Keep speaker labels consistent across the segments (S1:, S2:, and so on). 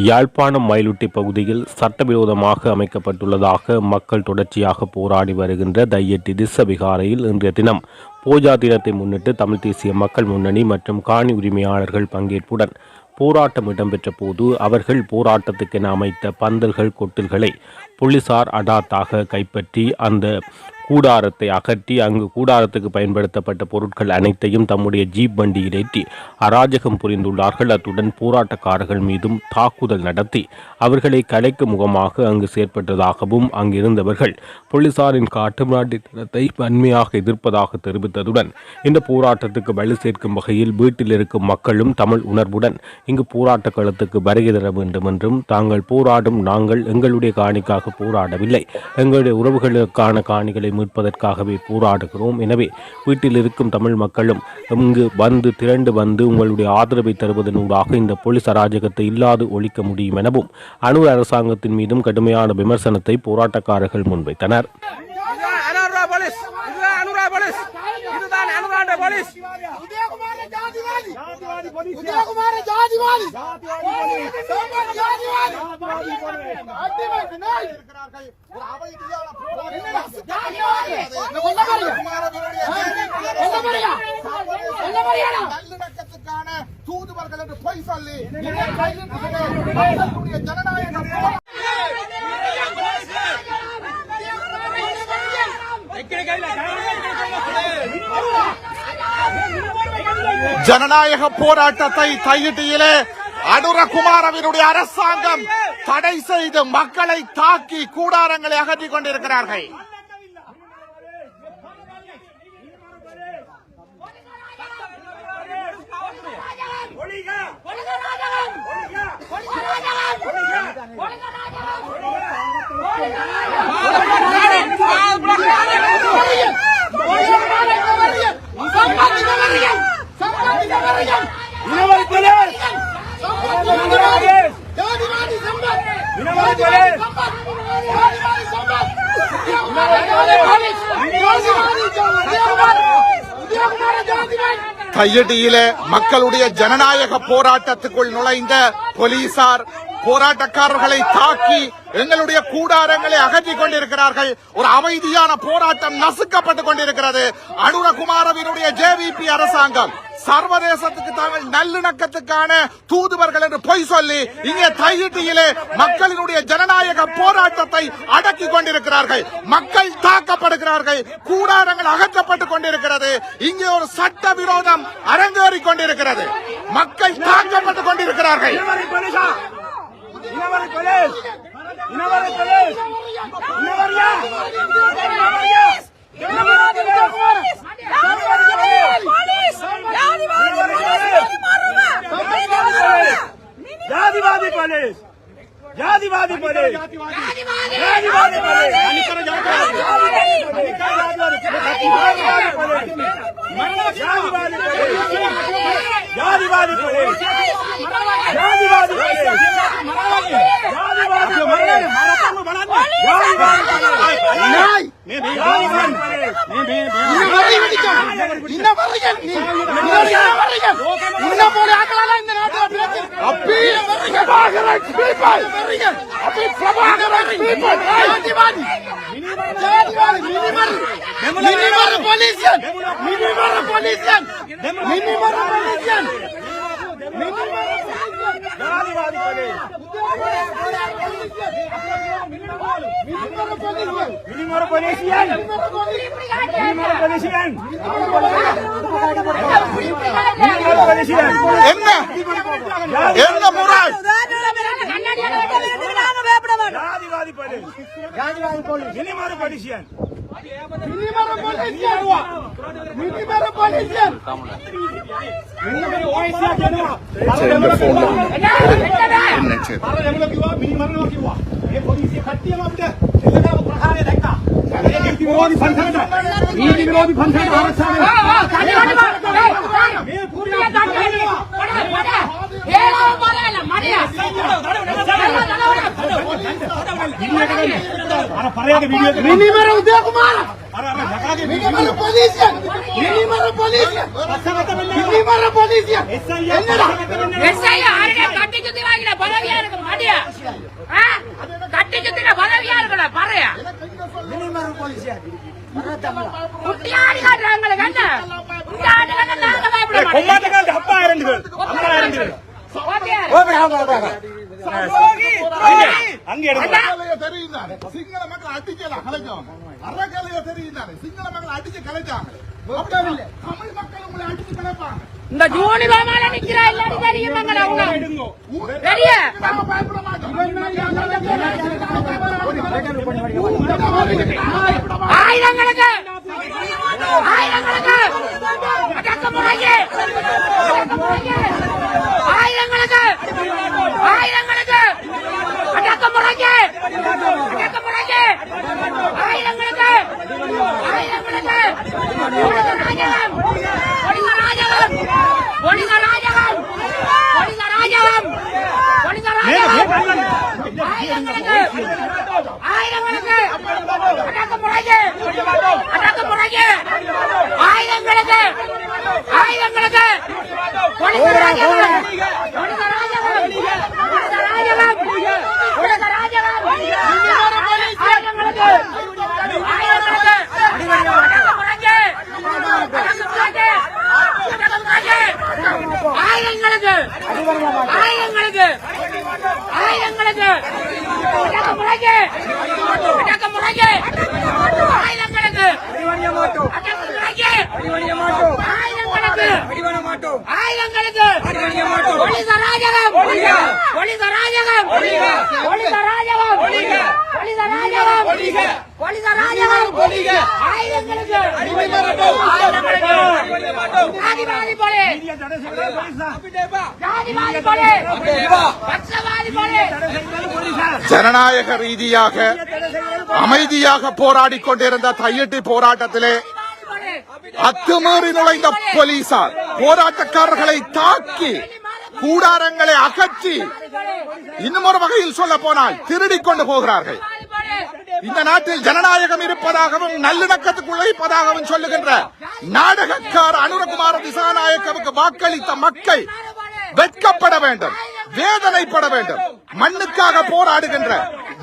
S1: யாழ்ப்பாணம் மயிலுட்டி பகுதியில் சட்டவிரோதமாக அமைக்கப்பட்டுள்ளதாக மக்கள் தொடர்ச்சியாக போராடி வருகின்ற தையட்டி திஸ்ஸவிகாரையில் இன்றைய தினம் பூஜா தினத்தை முன்னிட்டு தமிழ் தேசிய மக்கள் முன்னணி மற்றும் காணி உரிமையாளர்கள் பங்கேற்புடன் போராட்டம் இடம்பெற்ற போது அவர்கள் போராட்டத்துக்கென அமைத்த பந்தல்கள் கொட்டில்களை போலீசார் அடாத்தாக கைப்பற்றி அந்த கூடாரத்தை அகற்றி அங்கு கூடாரத்துக்கு பயன்படுத்தப்பட்ட பொருட்கள் அனைத்தையும் தம்முடைய ஜீப் வண்டியில் ஏற்றி அராஜகம் புரிந்துள்ளார்கள். அத்துடன் போராட்டக்காரர்கள் மீதும் தாக்குதல் நடத்தி அவர்களை கலைக்கும் முகமாக அங்கு செயற்பட்டதாகவும் அங்கிருந்தவர்கள் போலீசாரின் காட்டுமிராண்டித்தனத்தை வன்மையாக எதிர்ப்பதாக தெரிவித்ததுடன் இந்த போராட்டத்துக்கு வலு சேர்க்கும் வகையில் வீட்டில் இருக்கும் மக்களும் தமிழ் உணர்வுடன் இங்கு போராட்ட களத்துக்கு வருகை தர வேண்டும் என்றும் தாங்கள் போராடும் நாங்கள் எங்களுடைய காணிக்காக போராடவில்லை, எங்களுடைய உறவுகளுக்கான காணிகளை மீட்பதற்காகவே போராடுகிறோம். எனவே வீட்டில் இருக்கும் தமிழ் மக்களும் இங்கு திரண்டு வந்து உங்களுடைய ஆதரவை தருவதனூடாக இந்த போலீஸ் அராஜகத்தை இல்லாது ஒழிக்க முடியும் எனவும் அனுர் அரசாங்கத்தின் மீதும் கடுமையான விமர்சனத்தை போராட்டக்காரர்கள் முன்வைத்தனர்.
S2: தூதுவர்கள் என்று பொய் சொல்லி ஜனநாயக போராட்டத்தை தையிட்டியிலே அனுரகுமாரவினுடைய அரசாங்கம் தடை செய்து மக்களை தாக்கி கூடாரங்களை அகற்றிக் கொண்டிருக்கிறார்கள். தையடியிலே மக்களுடைய ஜனநாயக போராட்டத்துக்குள் நுழைந்த போலீசார் போராட்டக்காரர்களை தாக்கி எங்களுடைய கூடாரங்களை அகற்றிக் கொண்டிருக்கிறார்கள். ஒரு அமைதியான போராட்டம் நசுக்கப்பட்டுக் கொண்டிருக்கிறது. அனுரகுமாரவினுடைய ஜேவிபி அரசாங்கம் சர்வதேசத்துக்கு தாங்கள் நல்லிணக்கத்துக்கான தூதுவர்கள் என்று பொய் சொல்லி இங்கே தையிட்டியிலே மக்களினுடைய ஜனநாயக போராட்டத்தை அடக்கிக் கொண்டிருக்கிறார்கள். மக்கள் தாக்கப்படுகிறார்கள், கூடாரங்கள் அகற்றப்பட்டுக் கொண்டிருக்கிறது. இங்கே ஒரு சட்ட விரோதம் அரங்கேறிக் கொண்டிருக்கிறது. மக்கள் தாக்கப்பட்டுக் கொண்டிருக்கிறார்கள்.
S3: जातिवादी पुलिस, जातिवादी पुलिस, जातिवादी पुलिस, जातिवादी पुलिस, ஜாதிவாதி போலீஸ் மினிமர போலீசியன்
S2: என்ன என்ன முறை
S3: ஜாதிவாதி போலீஸ் மினிமர போலீசியன்
S2: विरोधी पंथाने उदय कुमार சிங்கள மக்கள் அடிச்சு கலைச்சாங்க அறக்கலைய தெரியுதானே சிங்கள மக்கள் அடிச்சு கலைச்சாங்க தமிழ் மக்கள் உங்களை அடிச்சு கலைப்பாங்க
S4: இந்த ஜூனி பாமால நிக்கிறா எல்லாரும் தெரியும் மங்கள அவங்க ரெடிய
S2: பயப்பட மாட்டோம்
S4: ஆயிரங்களுக்கு அடக்கமுறையே ஆயிரங்களுக்கு அடக்கமுறையே ஆயிரங்களுக்கு
S2: ஜனநாயக ரீதியாக அமைதியாக போராடி கொண்டிருந்த தையிட்டி போராட்டத்திலே அத்துமீறி நுழைந்த போலீசார் போராட்டக்காரர்களை தாக்கி கூடாரங்களை அகற்றி இன்னும் ஒரு வகையில் சொல்ல போனால் திருடிக் கொண்டு போகிறார்கள். இந்த நாட்டில் ஜனநாயகம் இருப்பதாகவும் நல்லிணக்கத்துக்குள்ளே இருப்பதாகவும் சொல்லுகின்ற நாடகக்கார அனுரகுமார திசாநாயக்கவுக்கு வாக்களித்த மக்கள் வெட்கப்பட வேண்டும், வேதனைப்பட வேண்டும். மண்ணுக்காக போராடுகின்ற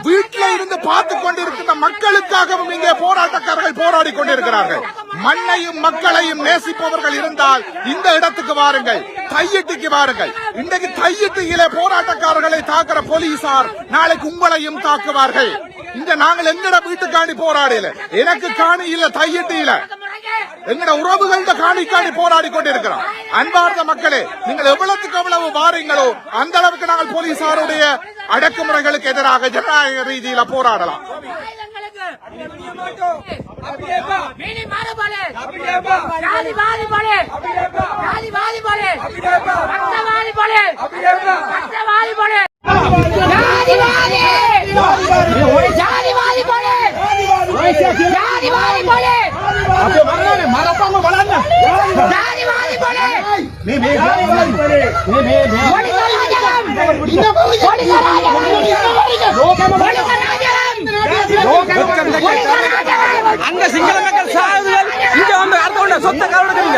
S2: வீட்டில் இருந்து பார்த்துக் கொண்டிருக்கின்ற மக்களுக்காகவும் இங்கே போராட்டக்காரர்கள் போராடி கொண்டிருக்கிறார்கள். மண்ணையும் மக்களையும் நேசிப்பவர்கள் இருந்தால் இந்த இடத்துக்கு வாருங்கள், தையிட்டிக்கு வாருங்கள். இன்றைக்கு தையிட்டியிலே போராட்டக்காரர்களை தாக்குற போலீசார் நாளைக்கு உங்களையும் தாக்குவார்கள். இங்க நாங்கள் எங்கட வீட்டுக்காண்டி போராடல, எனக்கு காணி இல்ல, தையிட்டியில எங்கட உறவுகள்ட காணி போராடி கொண்டிருக்கிறோம். அன்பார்ந்த மக்களே, நீங்கள் எவ்வளவுக்கு எவ்வளவு வாரீங்களோ அந்த அளவுக்கு நாங்கள் போலீசாருடைய அடக்குமுறைகளுக்கு எதிராக ஜனநாயக ரீதியில போராடலாம்.
S5: அங்க சிங்கள மக்கள் சாவுகள் இங்க வந்து அடுத்த சொந்த காரணம்